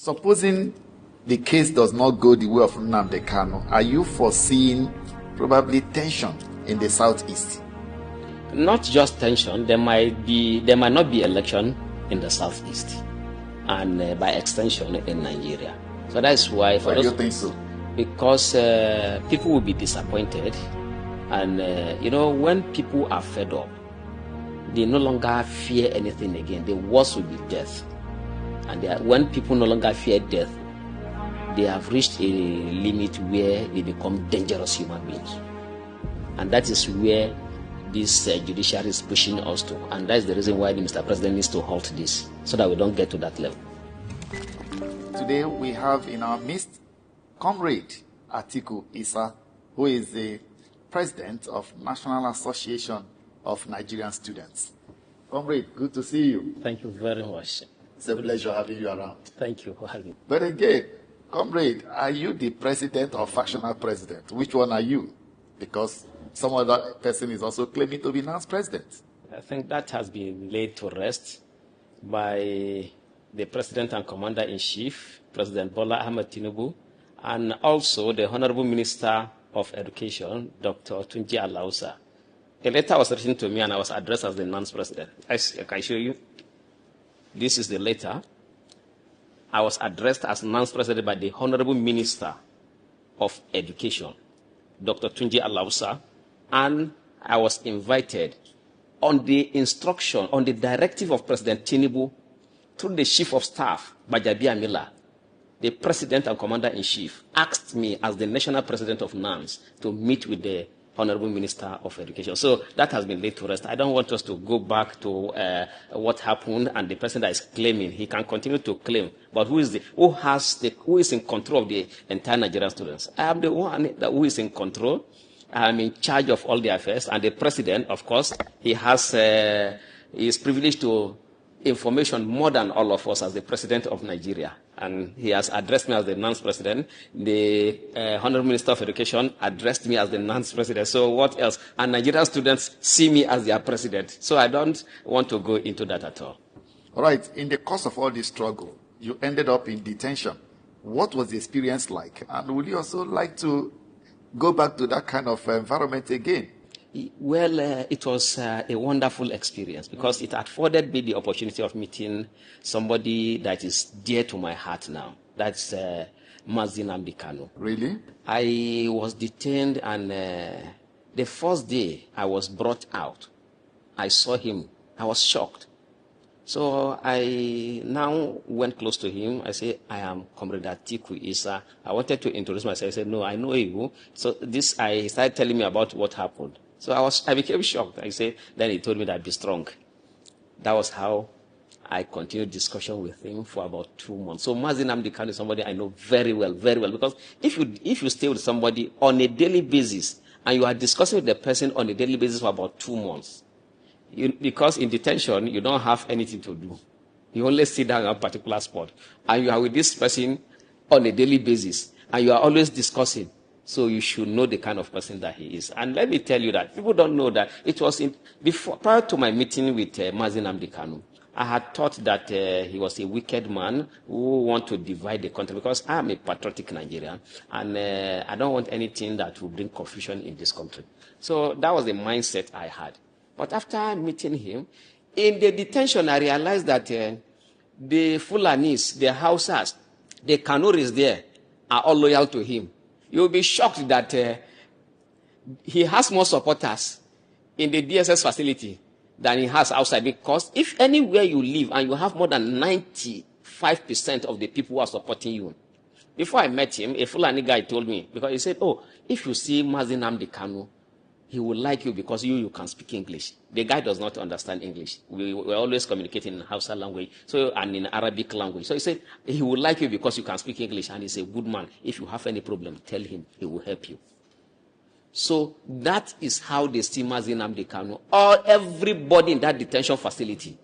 Supposing the case does not go the way of Nnamdi Kanu, are you foreseeing probably tension in the southeast? Not just tension, there might not be election in the southeast, and by extension in Nigeria. So that's why. Why do you think so? Because people will be disappointed, and when people are fed up, they no longer fear anything again. The worst will be death, and when people no longer fear death, they have reached a limit where they become dangerous human beings, and that is where this judiciary is pushing us to, and that's the reason why the Mr. President needs to halt this, so that we don't get to that level. Today we have in our midst Comrade Atiku Isa, who is the President of National Association of Nigerian Students. Comrade, good to see you. Thank you very much. It's a pleasure having you around. Thank you for having me. But again, Comrade, are you the President or factional President? Which one are you? Because some other person is also claiming to be NANS President. I think that has been laid to rest by the President and Commander-in-Chief, President Bola Ahmed Tinubu, and also the Honorable Minister of Education, Dr. Tunji Alausa. A letter was written to me and I was addressed as the NANS President. I can show you. This is the letter. I was addressed as NANS President by the Honorable Minister of Education, Dr. Tunji Alausa, and I was invited on the instruction, on the directive of President Tinubu, through the Chief of Staff, Bajabi Amila. The President and Commander-in-Chief asked me as the National President of NANS to meet with the Honorable Minister of Education. So that has been laid to rest. I don't want us to go back to what happened, and the person that is claiming, he can continue to claim. But who is in control of the entire Nigerian students? I am the one who is in control. I am in charge of all the affairs, and the President, of course, he is privileged to information more than all of us as the President of Nigeria. And he has addressed me as the NANS President. The Honorable Minister of Education addressed me as the NANS President. So what else? And Nigerian students see me as their President. So I don't want to go into that at all. All right. In the course of all this struggle, you ended up in detention. What was the experience like? And would you also like to go back to that kind of environment again? Well, it was a wonderful experience because it afforded me the opportunity of meeting somebody that is dear to my heart now. That's Mazi Nnamdi Kanu. Really? I was detained, and the first day I was brought out, I saw him. I was shocked. So I now went close to him. I said, I am Comrade Atiku Isa. I wanted to introduce myself. I said, no, I know you. So he started telling me about what happened. So I became shocked. Then he told me that I'd be strong. That was how I continued discussion with him for about 2 months. So Mazi Nnamdi Kanu is somebody I know very well, because if you stay with somebody on a daily basis and you are discussing with the person on a daily basis for about 2 months, because in detention you don't have anything to do. You only sit down at a particular spot, and you are with this person on a daily basis, and you are always discussing. So you should know the kind of person that he is. And let me tell you that people don't know that it was prior to my meeting with Mazi Nnamdi Kanu, I had thought that he was a wicked man who want to divide the country, because I am a patriotic Nigerian, and I don't want anything that will bring confusion in this country. So that was the mindset I had. But after meeting him, in the detention, I realized that the Fulanis, the Hausas, the Kanuris there are all loyal to him. You'll be shocked that he has more supporters in the DSS facility than he has outside, because if anywhere you live and you have more than 95% of the people who are supporting you. Before I met him, a Fulani guy told me, because he said, oh, if you see Mazi Nnamdi Kanu, he will like you because you can speak English. The guy does not understand English. We're always communicating in Hausa language, and in Arabic language. So he said, he will like you because you can speak English, and he's a good man. If you have any problem, tell him. He will help you. So that is how they see Mazi Nnamdi Kanu. Everybody in that detention facility,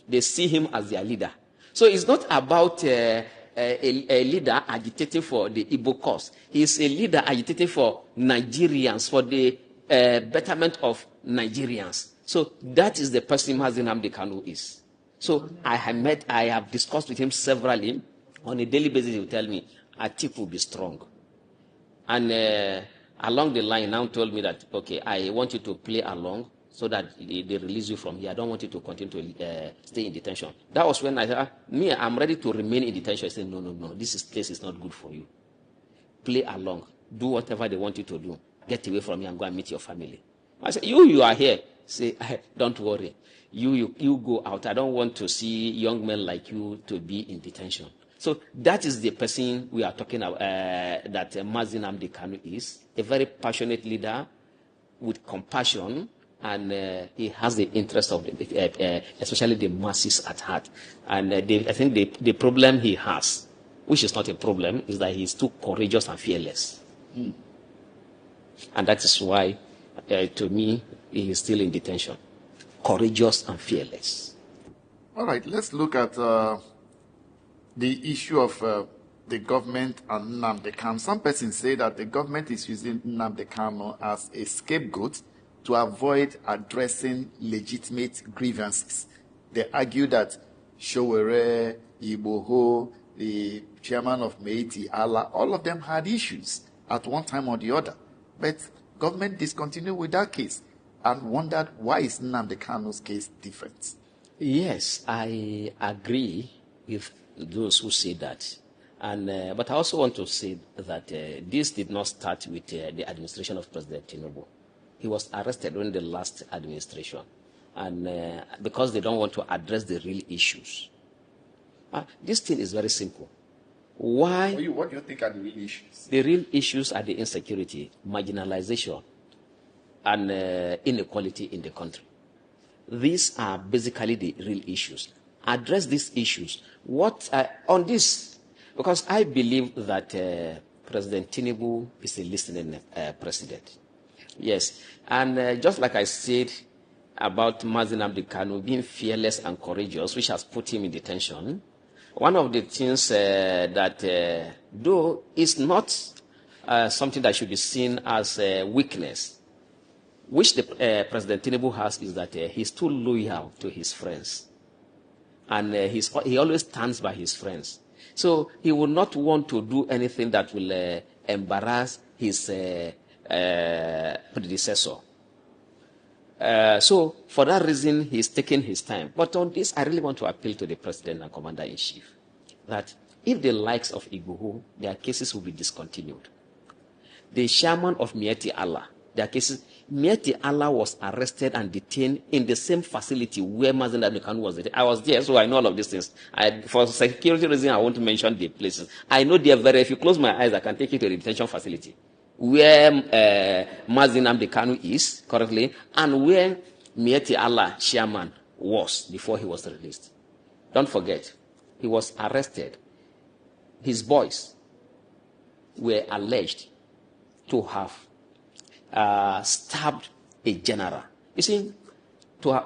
they see him as their leader. So it's not about a leader agitating for the Igbo cause. He's a leader agitating for Nigerians, for the betterment of Nigerians. So that is the person Mazi Nnamdi Kanu is. So I have discussed with him severally, On a daily basis, he will tell me, Atiku, be strong. And along the line, now told me that, okay, I want you to play along so that they release you from here. I don't want you to continue to stay in detention. That was when I said, I'm ready to remain in detention. I said, no, this place is not good for you. Play along. Do whatever they want you to do. Get away from me and go and meet your family. I said, you are here. Say, don't worry. You go out. I don't want to see young men like you to be in detention. So that is the person we are talking about, that Mazi Nnamdi is, a very passionate leader with compassion, and he has the interest of, especially the masses at heart. And I think the problem he has, which is not a problem, is that he's too courageous and fearless. And that is why, to me, he is still in detention. Courageous and fearless. All right, let's look at the issue of the government and Nnamdi. Some persons say that the government is using Nnamdi as a scapegoat to avoid addressing legitimate grievances. They argue that Showere, Iboho, the chairman of Meiti Allah, all of them had issues at one time or the other. But government discontinued with that case and wondered, why is Nnamdi Kanu's case different? Yes, I agree with those who say that. And but I also want to say that this did not start with the administration of President Tinubu. He was arrested during the last administration, and because they don't want to address the real issues. This thing is very simple. Why? What do you think are the real issues? The real issues are the insecurity, marginalization, and inequality in the country. These are basically the real issues. Address these issues. On this, because I believe that President Tinubu is a listening president. Yes, and just like I said about Mazi Nnamdi Kanu being fearless and courageous, which has put him in detention, one of the things that, though is not something that should be seen as a weakness, which the President Tinubu has, is that he's too loyal to his friends. And he always stands by his friends. So he will not want to do anything that will embarrass his predecessor. So for that reason, he's taking his time. But on this, I really want to appeal to the President and Commander-in-Chief that if the likes of Igboho, their cases will be discontinued. The chairman of Mieti Allah, their cases, Mieti Allah was arrested and detained in the same facility where Mazi Nnamdi Kanu was detained. I was there, so I know all of these things. For security reasons, I want to mention the places. I know they are if you close my eyes, I can take you to the detention facility where Mazi Nnamdi Kanu is currently, and where Mieti Allah chairman was before he was released. Don't forget, he was arrested. His boys were alleged to have stabbed a general. You see,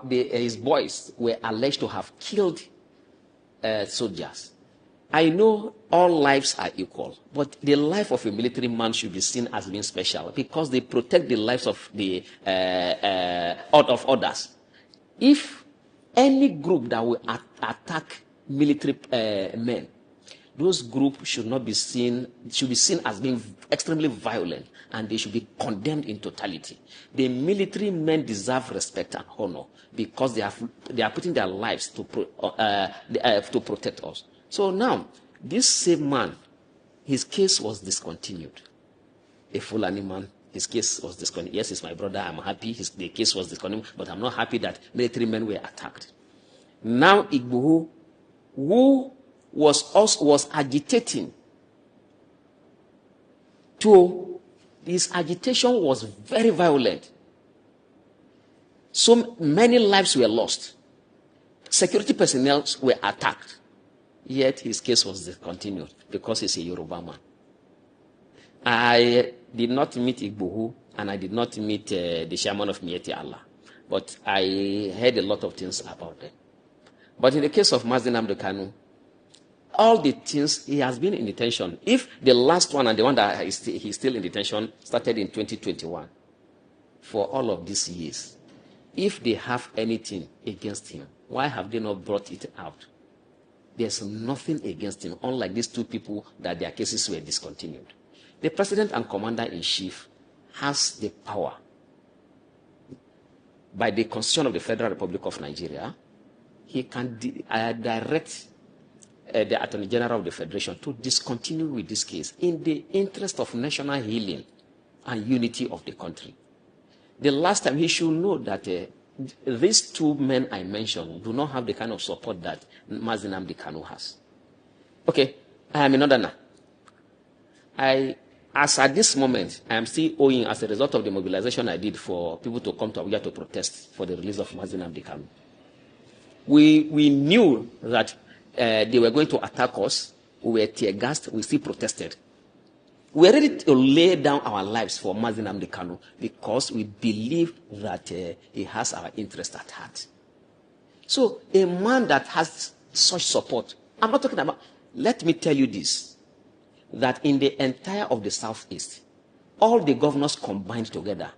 his boys were alleged to have killed soldiers. I know all lives are equal, but the life of a military man should be seen as being special because they protect the lives of of others. If any group that will attack military men, those groups should be seen as being extremely violent, and they should be condemned in totality. The military men deserve respect and honor because they are putting their lives to protect us. So now, this same man, his case was discontinued. A Fulani man, his case was discontinued. Yes, he's my brother. I'm happy the case was discontinued, but I'm not happy that military men were attacked. Now, Igboho, who was agitating his agitation was very violent. So many lives were lost. Security personnel were attacked. Yet his case was discontinued because he's a Yoruba man. I did not meet Igboho, and I did not meet the chairman of Mieti Allah. But I heard a lot of things about them. But in the case of Mazi Nnamdi Kanu, all the things, he has been in detention. If the last one and the one that he's still in detention started in 2021, for all of these years, if they have anything against him, why have they not brought it out? There's nothing against him, unlike these two people that their cases were discontinued. The president and commander-in-chief has the power by the Constitution of the Federal Republic of Nigeria. He can direct the Attorney General of the Federation to discontinue with this case in the interest of national healing and unity of the country. The last time, he should know that these two men I mentioned do not have the kind of support that Mazi Nnamdi Kanu has. Okay, I am in order now. As at this moment, I am still owing, as a result of the mobilization I did for people to come to Abuja to protest for the release of Mazi Nnamdi Kanu. We knew that they were going to attack us. We were tear-gassed. We still protested. We are ready to lay down our lives for Mazi Nnamdi Kanu because we believe that he has our interest at heart. So a man that has such support, I'm not talking about, let me tell you this, that in the entire of the Southeast, all the governors combined together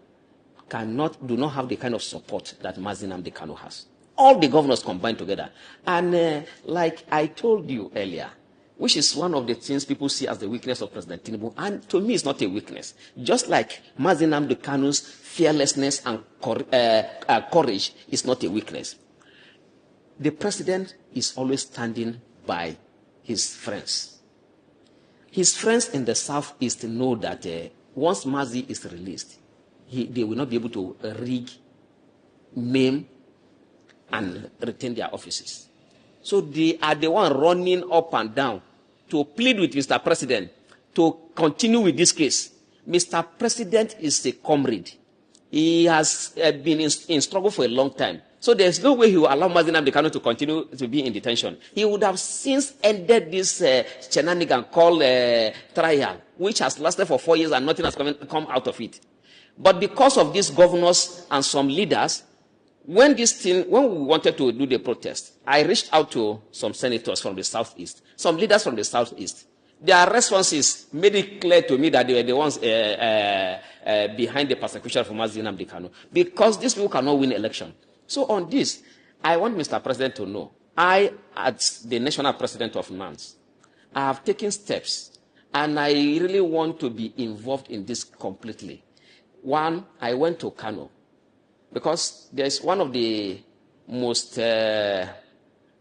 do not have the kind of support that Mazi Nnamdi Kanu has. All the governors combined together. And like I told you earlier, which is one of the things people see as the weakness of President Tinubu, and to me it's not a weakness. Just like Mazi Nnamdi Kanu's fearlessness and courage is not a weakness. The president is always standing by his friends. His friends in the Southeast know that once Mazi is released, they will not be able to rig, maim, and retain their offices. So they are the one running up and down to plead with Mr. President to continue with this case. Mr. President is a comrade. He has been in struggle for a long time. So there's no way he will allow Mazi Nnamdi Kanu to continue to be in detention. He would have since ended this shenanigan called trial, which has lasted for 4 years and nothing has come out of it. But because of these governors and some leaders, when we wanted to do the protest, I reached out to some senators from the Southeast, some leaders from the Southeast. Their responses made it clear to me that they were the ones behind the persecution for Mazi Nnamdi Kanu, because these people cannot win election. So on this, I want Mr. President to know, I, as the national president of NANS, I have taken steps, and I really want to be involved in this completely. One, I went to Kano, because there's one of the most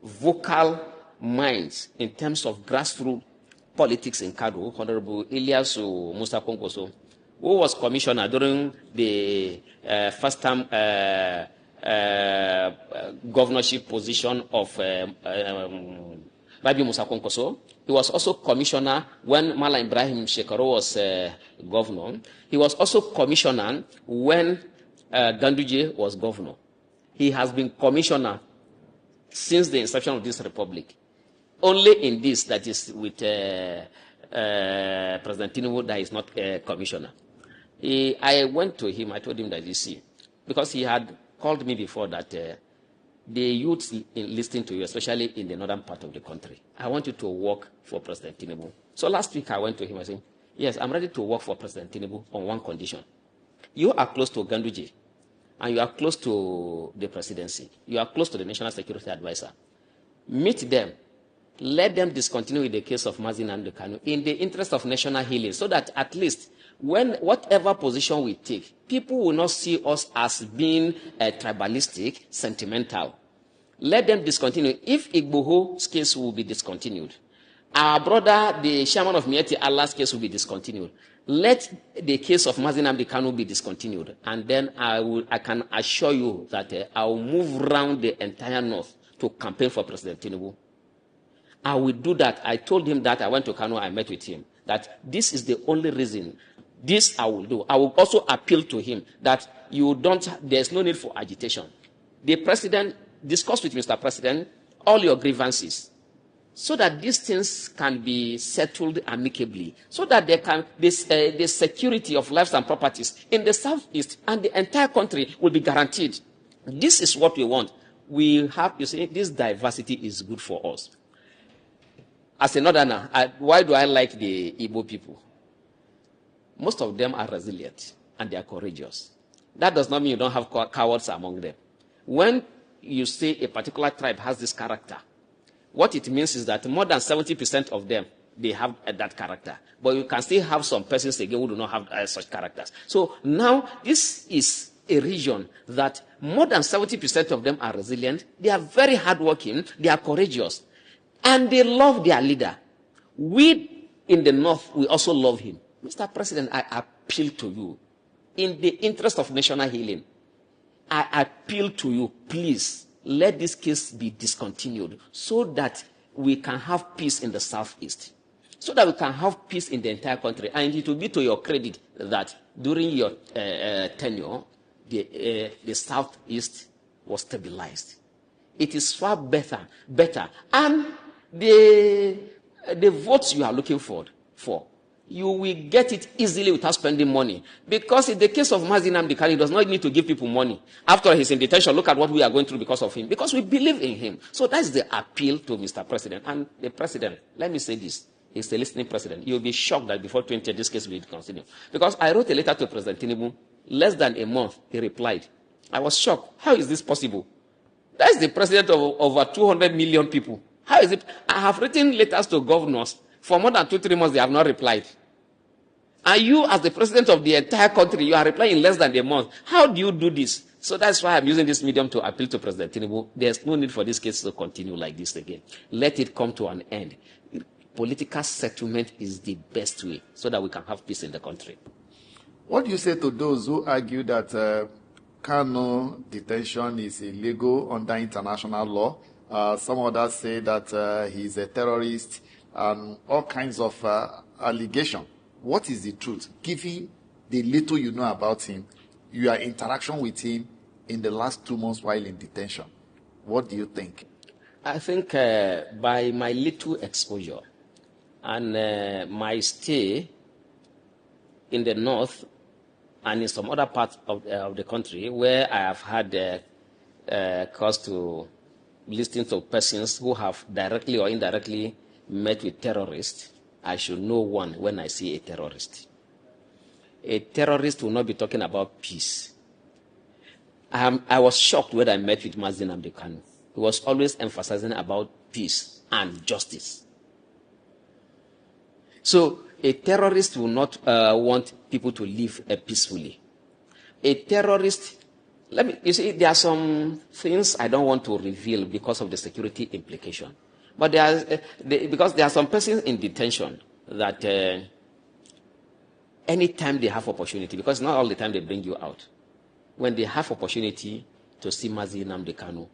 vocal minds in terms of grassroots politics in Kano, Honorable Ilyasu Musa Konkoso, who was commissioner during the first time governorship position of Rabi Musa Konkoso. He was also commissioner when Mala Ibrahim Shekaro was governor. He was also commissioner when Ganduje was governor. He has been commissioner since the inception of this republic. Only in this, that is with President Tinubu, that is not commissioner. I went to him, I told him that, you see, because he had called me before that the youths listening to you, especially in the northern part of the country, I want you to work for President Tinubu. So last week I went to him and said, yes, I'm ready to work for President Tinubu on one condition. You are close to Ganduje, and you are close to the presidency. You are close to the National Security Advisor. Meet them. Let them discontinue with the case of Mazi Nnamdi Kanu in the interest of national healing, so that at least when whatever position we take, people will not see us as being tribalistic, sentimental. Let them discontinue. If Igboho's case will be discontinued, our brother, the chairman of Mieti Allah's case will be discontinued. Let the case of Mazi Nnamdi Kanu be discontinued, and then I can assure you that I will move around the entire north to campaign for President Tinubu. I will do that. I told him that. I went to Kano, I met with him, that this is the only reason. This I will do. I will also appeal to him that there's no need for agitation. The president, discuss with Mr. President all your grievances, so that these things can be settled amicably, so that the security of lives and properties in the Southeast and the entire country will be guaranteed. This is what we want. We have, you see, this diversity is good for us. As a northerner, why do I like the Igbo people? Most of them are resilient and they are courageous. That does not mean you don't have cowards among them. When you say a particular tribe has this character, what it means is that more than 70% of them, they have that character. But you can still have some persons again who do not have such characters. So now this is a region that more than 70% of them are resilient. They are very hardworking. They are courageous. And they love their leader. We in the north, we also love him. Mr. President, I appeal to you, in the interest of national healing, I appeal to you, please, let this case be discontinued so that we can have peace in the southeast, so that we can have peace in the entire country. And it will be to your credit that during your tenure, the southeast was stabilized. It is far better. And the votes you are looking for, you will get it easily without spending money. Because in the case of Mazi Nnamdi Kanu, he does not need to give people money. After he's in detention, look at what we are going through because of him. Because we believe in him. So that's the appeal to Mr. President. And the president, let me say this, he's the listening president. You'll be shocked that before 20, this case will continue. Because I wrote a letter to President Tinubu, less than a month, he replied. I was shocked. How is this possible? That's the president of over 200 million people. How is it? I have written letters to governors. For more than 2-3 months, they have not replied. And you, as the president of the entire country, you are replying in less than a month. How do you do this? So that's why I'm using this medium to appeal to President Tinubu. There's no need for this case to continue like this again. Let it come to an end. Political settlement is the best way so that we can have peace in the country. What do you say to those who argue that Kanu detention is illegal under international law? Some others say that he's a terrorist and all kinds of allegations. What is the truth? Given the little you know about him, your interaction with him in the last 2 months while in detention, what do you think? I think by my little exposure and my stay in the north and in some other parts of the country where I have had cause to listen to persons who have directly or indirectly met with terrorists, I should know one when I see a terrorist. A terrorist will not be talking about peace. I was shocked when I met with Mazi Nnamdi Kanu. He was always emphasizing about peace and justice. So a terrorist will not want people to live peacefully. A terrorist, you see, there are some things I don't want to reveal because of the security implication. But because there are some persons in detention that anytime they have opportunity, because not all the time they bring you out, when they have opportunity to see Mazi Nnamdi Kanu,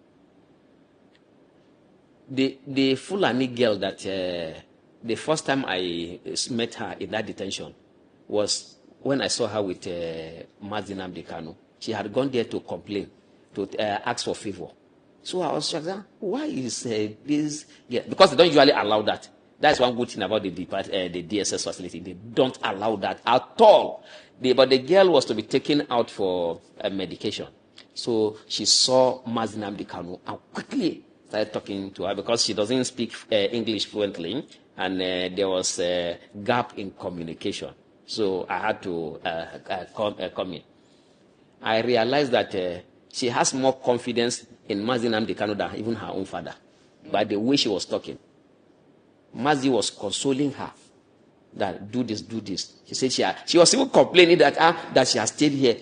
the Fulani girl that the first time I met her in that detention was when I saw her with Mazi Nnamdi Kanu. She had gone there to complain, to ask for favor. So I was shocked, why is this? Yeah, because they don't usually allow that. That's one good thing about the DSS facility. They don't allow that at all. But the girl was to be taken out for medication. So she saw Mazi Nnamdi Kanu and quickly started talking to her because she doesn't speak English fluently, and there was a gap in communication. So I had to come in. I realized that she has more confidence in Mazi Nnamdi Kanu than even her own father, by the way she was talking. Mazi was consoling her that do this. She said she was even complaining that she has stayed here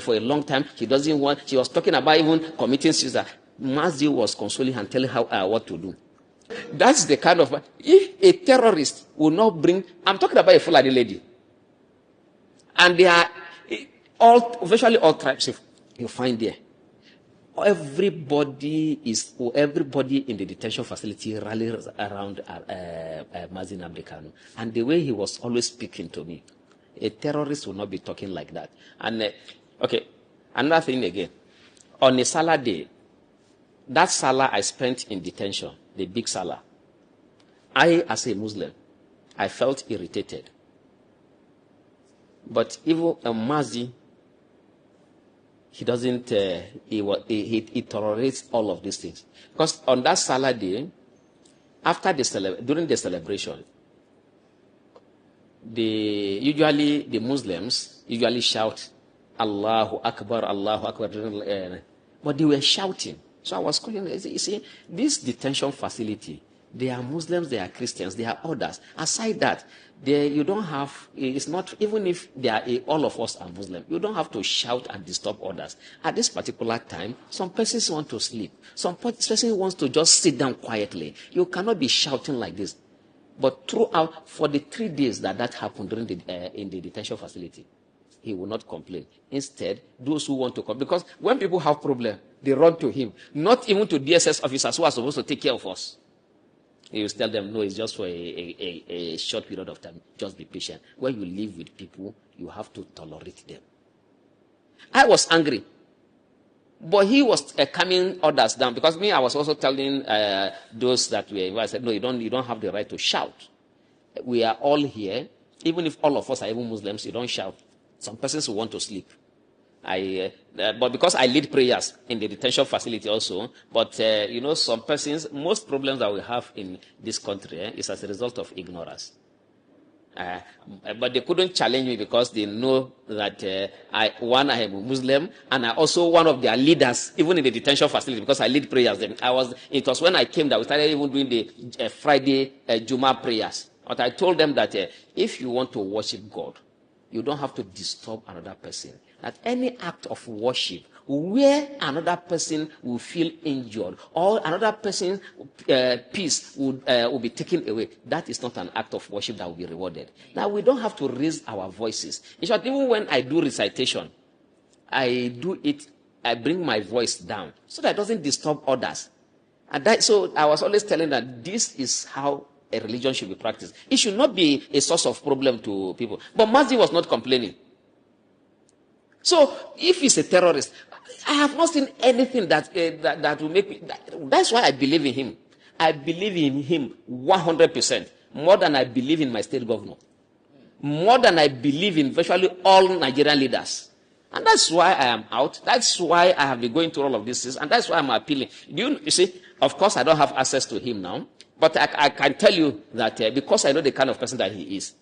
for a long time. She doesn't want. She was talking about even committing suicide. Mazi was consoling her and telling her what to do. That's the kind of, if a terrorist will not bring. I'm talking about a Fulani lady, and they are virtually all tribes you find there. Everybody in the detention facility rallies around Mazi Nnamdi Kanu. And the way he was always speaking to me, a terrorist will not be talking like that. And, okay, another thing again. On a Salah day, that Salah I spent in detention, the big Salah, I, as a Muslim, I felt irritated. But even Mazi, he doesn't, he tolerates all of these things. Because on that Salah day, during the celebration, the Muslims usually shout, Allahu Akbar, Allahu Akbar. But they were shouting. So I was calling, you see, this detention facility, they are Muslims, they are Christians, they are others. Aside that, you don't have, it's not, even if all of us are Muslim, you don't have to shout and disturb others. At this particular time, some persons want to sleep. Some person wants to just sit down quietly. You cannot be shouting like this. But throughout, for the 3 days that happened during in the detention facility, he will not complain. Instead, those who want to come, because when people have problem, they run to him, not even to DSS officers who are supposed to take care of us. He will tell them, no, it's just for a short period of time. Just be patient. When you live with people, you have to tolerate them. I was angry. But he was calming others down, because I was also telling those that were, I said, no, you don't have the right to shout. We are all here. Even if all of us are even Muslims, you don't shout. Some persons will want to sleep. But because I lead prayers in the detention facility also, but some persons, most problems that we have in this country is as a result of ignorance. But they couldn't challenge me because they know that I am a Muslim, and I also one of their leaders, even in the detention facility, because I lead prayers. It was when I came that we started even doing the Friday Juma prayers. But I told them that if you want to worship God, you don't have to disturb another person. That any act of worship where another person will feel injured or another person's peace will be taken away, that is not an act of worship that will be rewarded. Now, we don't have to raise our voices. In short, even when I do recitation, I bring my voice down so that it doesn't disturb others. So I was always telling that this is how a religion should be practiced. It should not be a source of problem to people. But Mazi was not complaining. So if he's a terrorist, I have not seen anything that will make me. That's why I believe in him. I believe in him 100%, more than I believe in my state governor, more than I believe in virtually all Nigerian leaders. And that's why I am out. That's why I have been going through all of this, and that's why I'm appealing. You see, of course, I don't have access to him now, but I can tell you that because I know the kind of person that he is.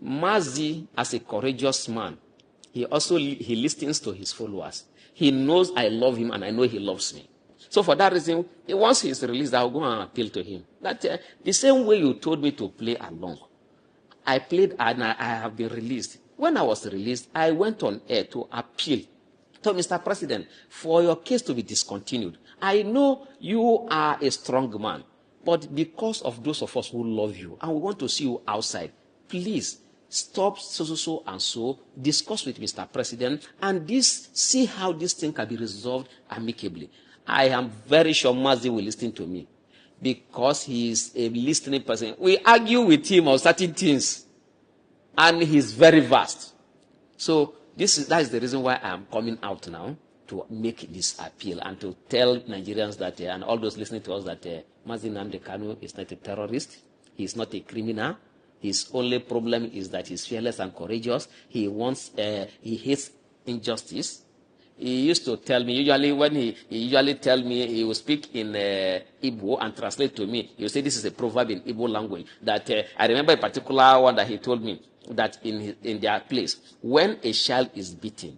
Mazi, as a courageous man, he listens to his followers. He knows I love him, and I know he loves me. So for that reason, once he's released, I'll go and appeal to him. That the same way you told me to play along, I played and I have been released. When I was released, I went on air to appeal to Mr. President for your case to be discontinued. I know you are a strong man, but because of those of us who love you and we want to see you outside, please stop so and so, discuss with Mr. President, and see how this thing can be resolved amicably. I am very sure Mazi will listen to me because he is a listening person. We argue with him on certain things, and he's very vast. So that is the reason why I am coming out now to make this appeal and to tell Nigerians that, and all those listening to us, that Mazi Nnamdi is not a terrorist. He is not a criminal. His only problem is that he's fearless and courageous. He hates injustice. He used to tell me, he will speak in Igbo and translate to me. He will say this is a proverb in Igbo language. That I remember a particular one that he told me, that in their place, when a child is beaten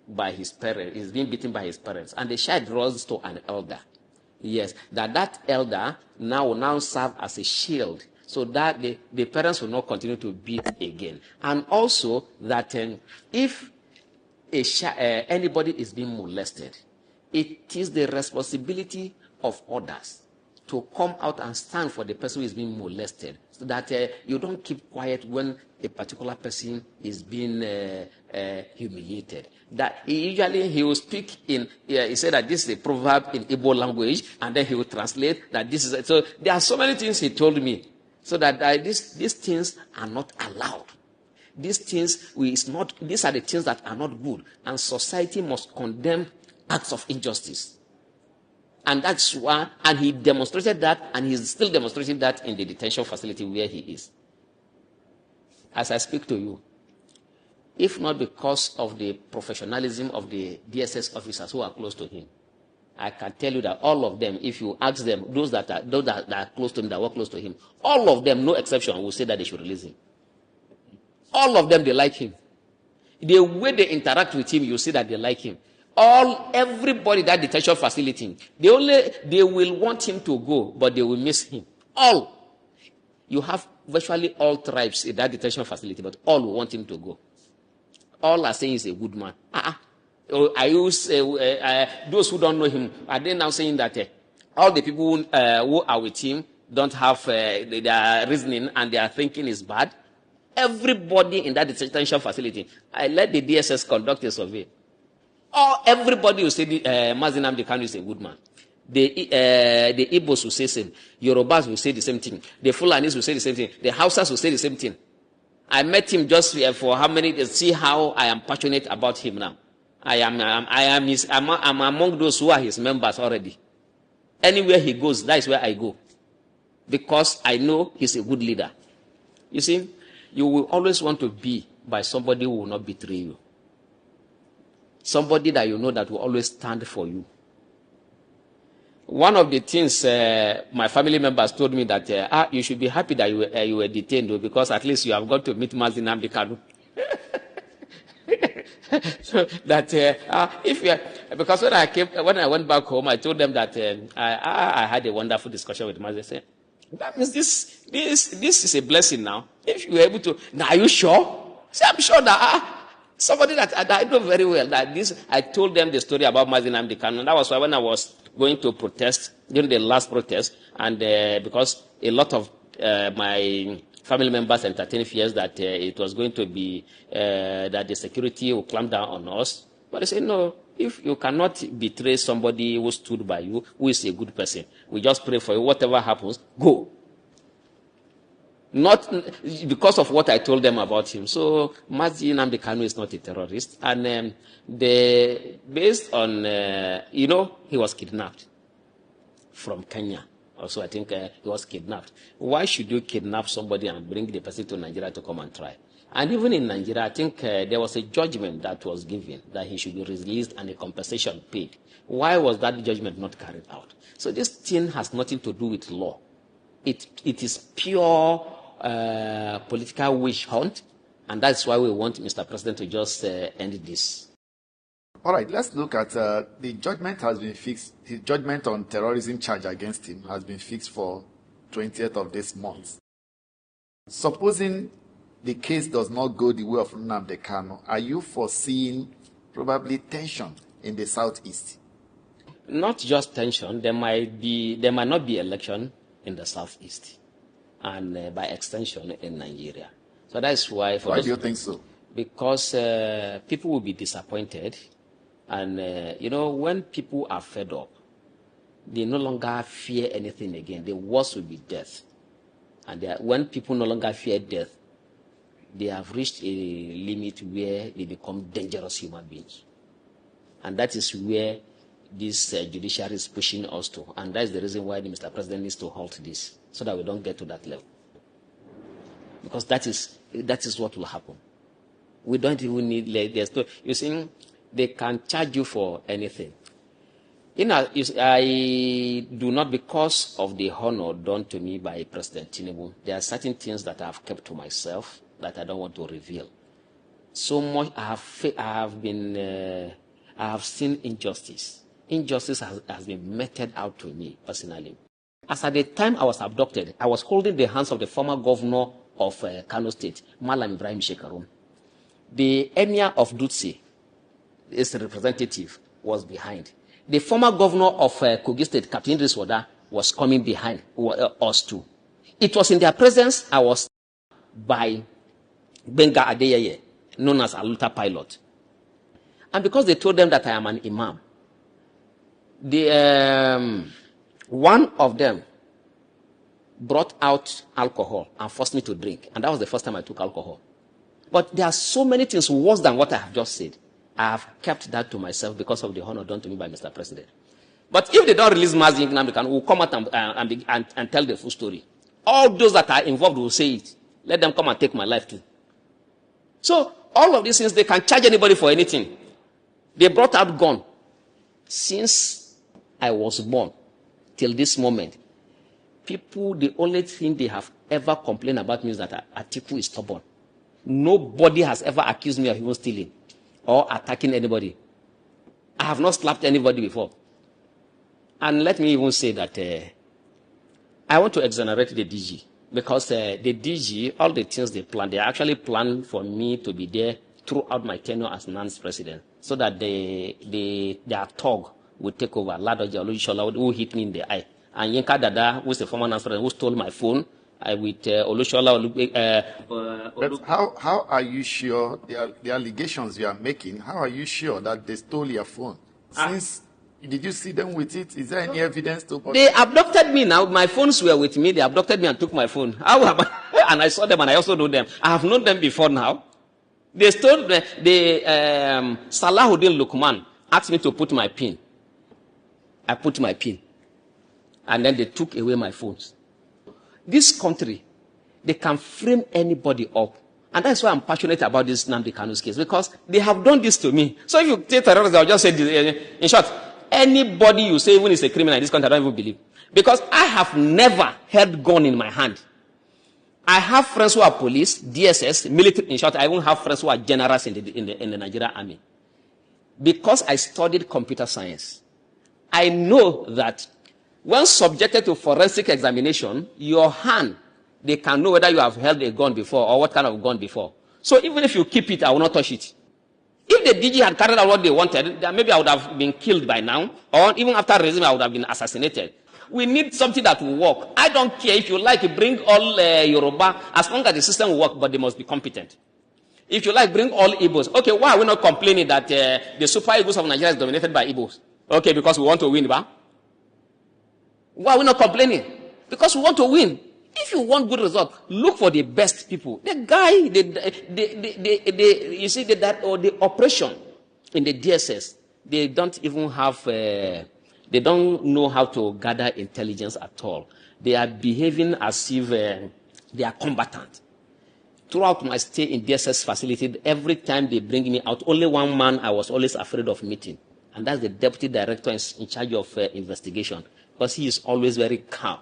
by his parents, is being beaten by his parents, and the child runs to an elder, yes, that elder now will now serve as a shield, so that the parents will not continue to beat again. And also that if anybody is being molested, it is the responsibility of others to come out and stand for the person who is being molested, so that you don't keep quiet when a particular person is being humiliated. That he will speak in, he said that this is a proverb in Igbo language, and then he will translate that this is, so there are so many things he told me, so that these things are not allowed. These things, these are the things that are not good, and society must condemn acts of injustice. And that's why, and he demonstrated that, and he's still demonstrating that in the detention facility where he is. As I speak to you, if not because of the professionalism of the DSS officers who are close to him, I can tell you that all of them, if you ask them, those that are close to him, that work close to him, all of them, no exception, will say that they should release him. All of them, they like him. The way they interact with him, you see that they like him. Everybody that detention facility, they will want him to go, but they will miss him. All. You have virtually all tribes in that detention facility, but all will want him to go. All are saying he's a good man. Those who don't know him, are they now saying that all the people who are with him don't have their reasoning and their thinking is bad? Everybody in that detention facility, I let the DSS conduct a survey. Everybody will say Mazi Nnamdi is a good man. The Igbos will say the same. Yorubas will say the same thing. The Fulanis will say the same thing. The Hausas will say the same thing. I met him just for how many days. See how I am passionate about him now. I'm among those who are his members already. Anywhere he goes, that is where I go. Because I know he's a good leader. You see, you will always want to be by somebody who will not betray you. Somebody that you know that will always stand for you. One of the things my family members told me that you should be happy that you were detained, because at least you have got to meet Mazi Nnamdi Kanu. So that because when I went back home, I told them that I had a wonderful discussion with Mazi. I said, that means this is a blessing now. If you were able to, now are you sure? I said, I'm sure that somebody that I know very well that this. I told them the story about Mazi Nnamdi Kanu. That was why when I was going to protest during the last protest, and because a lot of my family members entertained fears that it was going to be that the security will clamp down on us. But they said, no, if you cannot betray somebody who stood by you, who is a good person, we just pray for you. Whatever happens, go. Not because of what I told them about him. So Mazi Nnamdi Kanu is not a terrorist. And based on, he was kidnapped from Kenya. Also, I think he was kidnapped. Why should you kidnap somebody and bring the person to Nigeria to come and try? And even in Nigeria, I think there was a judgment that was given that he should be released and a compensation paid. Why was that judgment not carried out? So this thing has nothing to do with law. It is pure political witch hunt, and that's why we want Mr. President to just end this. All right, let's look at the judgment has been fixed. His judgment on terrorism charge against him has been fixed for 20th of this month. Supposing the case does not go the way of Nnamdi Kanu, are you foreseeing probably tension in the southeast? Not just tension. There might not be election in the southeast, and by extension in Nigeria. So that's why. Why do you think so? Because people will be disappointed. And, when people are fed up, they no longer fear anything again. The worst will be death. And when people no longer fear death, they have reached a limit where they become dangerous human beings. And that is where this judiciary is pushing us to. And that is the reason why the Mr. President needs to halt this, so that we don't get to that level. Because that is what will happen. We don't even need, you see, they can charge you for anything. I do not, because of the honor done to me by President Tinubu, there are certain things that I have kept to myself that I don't want to reveal. So much I have seen injustice. Injustice has been meted out to me personally. As at the time I was abducted, I was holding the hands of the former governor of Kano State, Malam Ibrahim Shekarum. The emir of Dutse, his representative, was behind. The former governor of Kogi State, Captain Idris Wada, was coming behind us too. It was in their presence I was by Benga Adeyeye, known as Aluta Pilot. And because they told them that I am an imam, one of them brought out alcohol and forced me to drink. And that was the first time I took alcohol. But there are so many things worse than what I have just said. I have kept that to myself because of the honor done to me by Mr. President. But if they don't release Mazi Nnamdi, we'll come out and tell the full story. All those that are involved will say it. Let them come and take my life too. So all of these things, they can charge anybody for anything. They brought out gun. Since I was born till this moment, people, the only thing they have ever complained about me is that Atiku is stubborn. Nobody has ever accused me of even stealing or attacking anybody. I have not slapped anybody before. And let me even say that I want to exonerate the DG, because the DG, all the things they plan, they actually plan for me to be there throughout my tenure as NANS president, so that their thug will take over. Ladoja Olusola, who hit me in the eye, and Yinka Dada, who is the former NANS president, who stole my phone, with Olusola. How are you sure the allegations you are making? How are you sure that they stole your phone? Since did you see them with it? Is there any evidence to? They abducted me now. My phones were with me. They abducted me and took my phone. How am I? And I saw them, and I also know them. I have known them before now. They stole Salahuddin Lukman asked me to put my PIN. I put my PIN. And then they took away my phones. This country, they can frame anybody up. And that's why I'm passionate about this Nnamdi Kanu's case, because they have done this to me. So if you say terrorism, I'll just say this, in short, anybody you say even is a criminal in this country, I don't even believe. Because I have never held gun in my hand. I have friends who are police, DSS, military. In short, I even have friends who are generals in the Nigerian army. Because I studied computer science, I know that when subjected to forensic examination, your hand, they can know whether you have held a gun before or what kind of gun before. So even if you keep it, I will not touch it. If the DG had carried out what they wanted, then maybe I would have been killed by now, or even after raising I would have been assassinated. We need something that will work. I don't care if you like, bring all Yoruba, as long as the system will work, but they must be competent. If you like, bring all Igbos. Okay, why are we not complaining that the Super Eagles of Nigeria is dominated by Igbos? Okay, because we want to win, ba? Why are we not complaining? Because we want to win. If you want good results, look for the best people. The guy, you see that, or the operation in the DSS, they don't even have, they don't know how to gather intelligence at all. They are behaving as if they are combatant. Throughout my stay in DSS facility, every time they bring me out, only one man I was always afraid of meeting. And that's the deputy director in charge of investigation, because he is always very calm.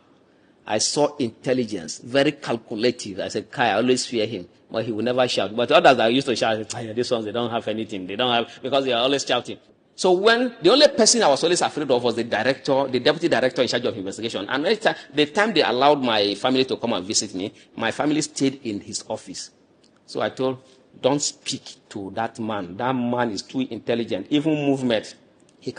I saw intelligence, very calculative. I said, Kai, I always fear him, but he will never shout. But others that used to shout, these ones, they don't have anything. They don't have, because they are always shouting. So when the only person I was always afraid of was the director, the deputy director in charge of investigation. And the time they allowed my family to come and visit me, my family stayed in his office. So I told, don't speak to that man. That man is too intelligent. Even movement, he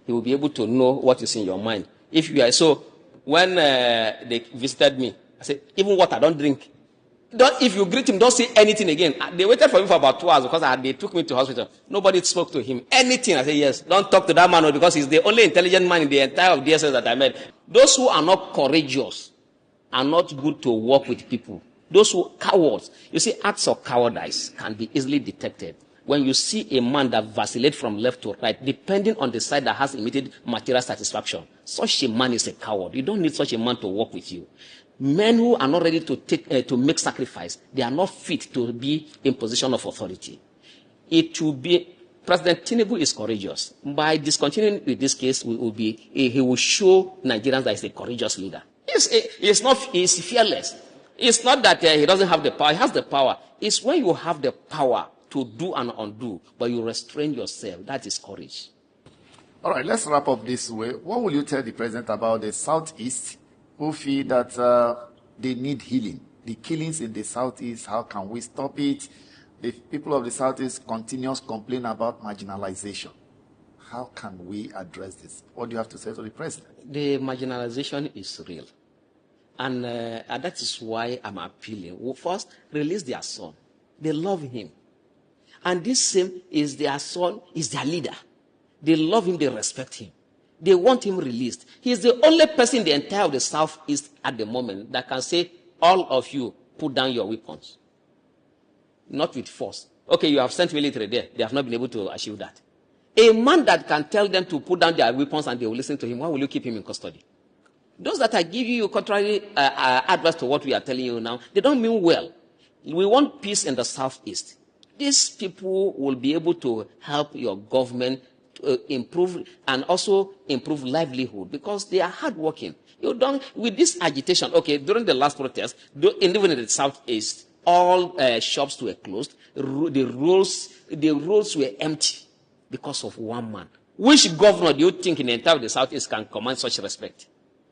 will be able to know what is in your mind. If you are so. When they visited me, I said, even water, don't drink. If you greet him, don't say anything again. They waited for me for about 2 hours because they took me to hospital. Nobody spoke to him. Anything. I said, yes, don't talk to that man because he's the only intelligent man in the entire of DSS that I met. Those who are not courageous are not good to work with people. Those who cowards, you see, acts of cowardice can be easily detected. When you see a man that vacillates from left to right, depending on the side that has immediate material satisfaction, such a man is a coward. You don't need such a man to work with you. Men who are not ready to make sacrifice, they are not fit to be in position of authority. It will be, President Tinubu is courageous. By discontinuing with this case, he will show Nigerians that he's a courageous leader. He's fearless. It's not that he doesn't have the power. He has the power. It's when you have the power to do and undo, but you restrain yourself. That is courage. All right, let's wrap up this way. What will you tell the president about the Southeast who feel that they need healing? The killings in the Southeast, how can we stop it? The people of the Southeast continues complain about marginalization. How can we address this? What do you have to say to the president? The marginalization is real. And that is why I'm appealing. Well, first, release their son. They love him. And this same is their son, is their leader. They love him, they respect him. They want him released. He is the only person in the entire of the Southeast at the moment that can say, all of you, put down your weapons. Not with force. Okay, you have sent military there. They have not been able to achieve that. A man that can tell them to put down their weapons and they will listen to him, why will you keep him in custody? Those that are giving you contrary advice to what we are telling you now, they don't mean well. We want peace in the Southeast. These people will be able to help your government to improve and also improve livelihood because they are hardworking. You don't, with this agitation, okay, during the last protest, even in the Southeast, all shops were closed. The roads were empty because of one man Which governor do you think in the entire of the Southeast can command such respect?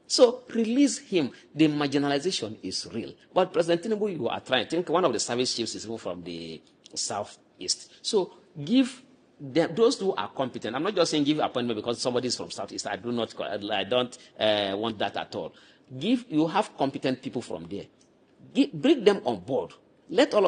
So release him. The marginalization is real. But President Tinubu, you are trying. I think one of the service chiefs is even from the Southeast. So give them, those who are competent. I'm not just saying give appointment because somebody is from Southeast. I don't want that at all. You have competent people from there. Bring them on board. Let all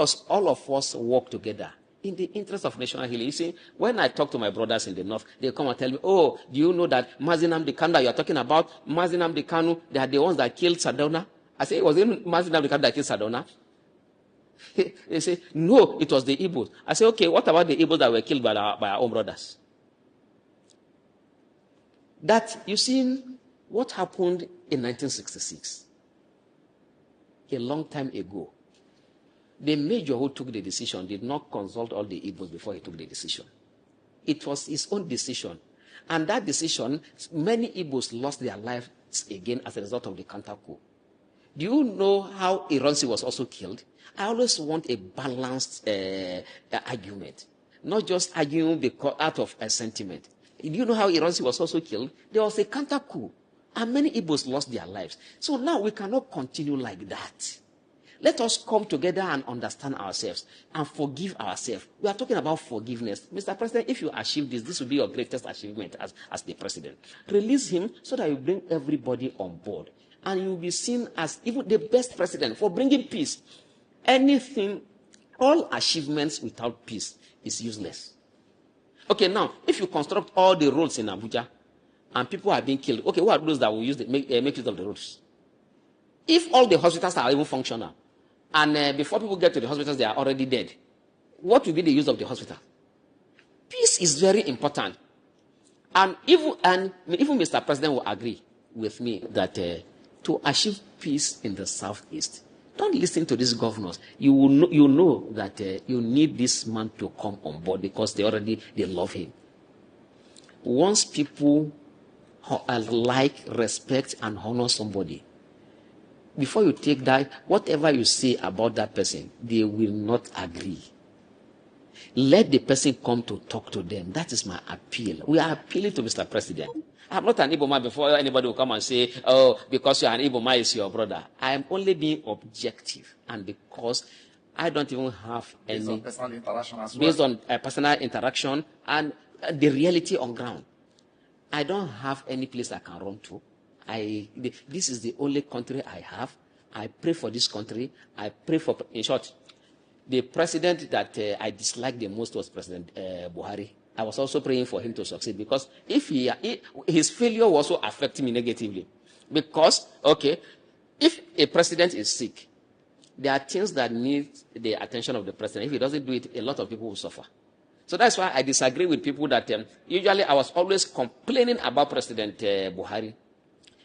of us work together in the interest of national healing. You see, when I talk to my brothers in the north, they come and tell me, oh, do you know that Mazi Nnamdi Kanu that you are talking about, Mazi Nnamdi Kanu, they are the ones that killed Sardauna? I say, was it Mazi Nnamdi Kanu that killed Sardauna? They say, no, it was the Igbos. I say, okay, what about the Igbos that were killed by our own brothers? That, you see, what happened in 1966, a long time ago, the major who took the decision did not consult all the Igbos before he took the decision. It was his own decision. And that decision, many Igbos lost their lives again as a result of the counter coup. Do you know how Ironsi was also killed? I always want a balanced argument, not just arguing because out of a sentiment. Do you know how Ironsi was also killed? There was a counter coup, and many Igbos lost their lives. So now we cannot continue like that. Let us come together and understand ourselves and forgive ourselves. We are talking about forgiveness. Mr. President, if you achieve this will be your greatest achievement as the president. Release him so that you bring everybody on board. And you will be seen as even the best president for bringing peace. Anything, all achievements without peace is useless. Okay, now, if you construct all the roads in Abuja and people are being killed, okay, what are those that will make use of the roads? If all the hospitals are even functional, and before people get to the hospitals, they are already dead, what will be the use of the hospital? Peace is very important. And even Mr. President will agree with me that to achieve peace in the Southeast, don't listen to these governors. You know that you need this man to come on board because they love him. Once people like, respect, and honor somebody, before you take that, whatever you say about that person, they will not agree. Let the person come to talk to them. That is my appeal. We are appealing to Mr. President. I'm not an Igbo man before anybody will come and say, oh, because you're an Igbo man, is your brother. I am only being objective. And because I don't even have based any... on personal interaction as well. Based on personal interaction and the reality on ground. I don't have any place I can run to. This is the only country I have. I pray for this country. I pray for, in short, the president that I disliked the most was President Buhari. I was also praying for him to succeed because if his failure was also affecting me negatively. Because, okay, if a president is sick, there are things that need the attention of the president. If he doesn't do it, a lot of people will suffer. So that's why I disagree with people that usually I was always complaining about President Buhari.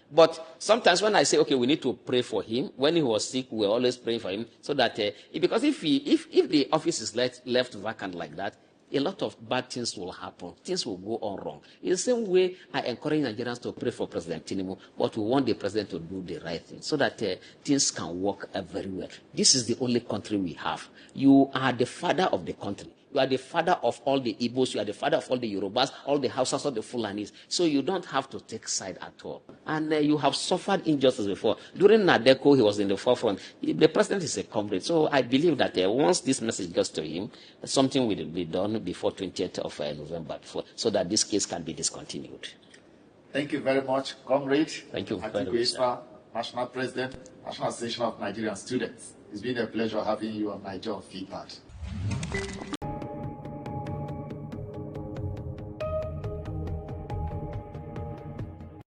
But sometimes when I say, okay, we need to pray for him, when he was sick, we were always praying for him, so that, because if the office is left vacant like that, a lot of bad things will happen. Things will go on wrong. In the same way, I encourage Nigerians to pray for President Tinubu, but we want the president to do the right thing, so that things can work very well. This is the only country we have. You are the father of the country. You are the father of all the Igbos. You are the father of all the Yorubas, all the Hausas, all the Fulanis. So you don't have to take side at all. And you have suffered injustice before. During Nadeko, he was in the forefront. The president is a comrade. So I believe that once this message gets to him, something will be done before 20th of November, so that this case can be discontinued. Thank you very much, comrade. Thank you very Atiku, much. National President, National Association of Nigerian Students. It's been a pleasure having you on Niger Feedback.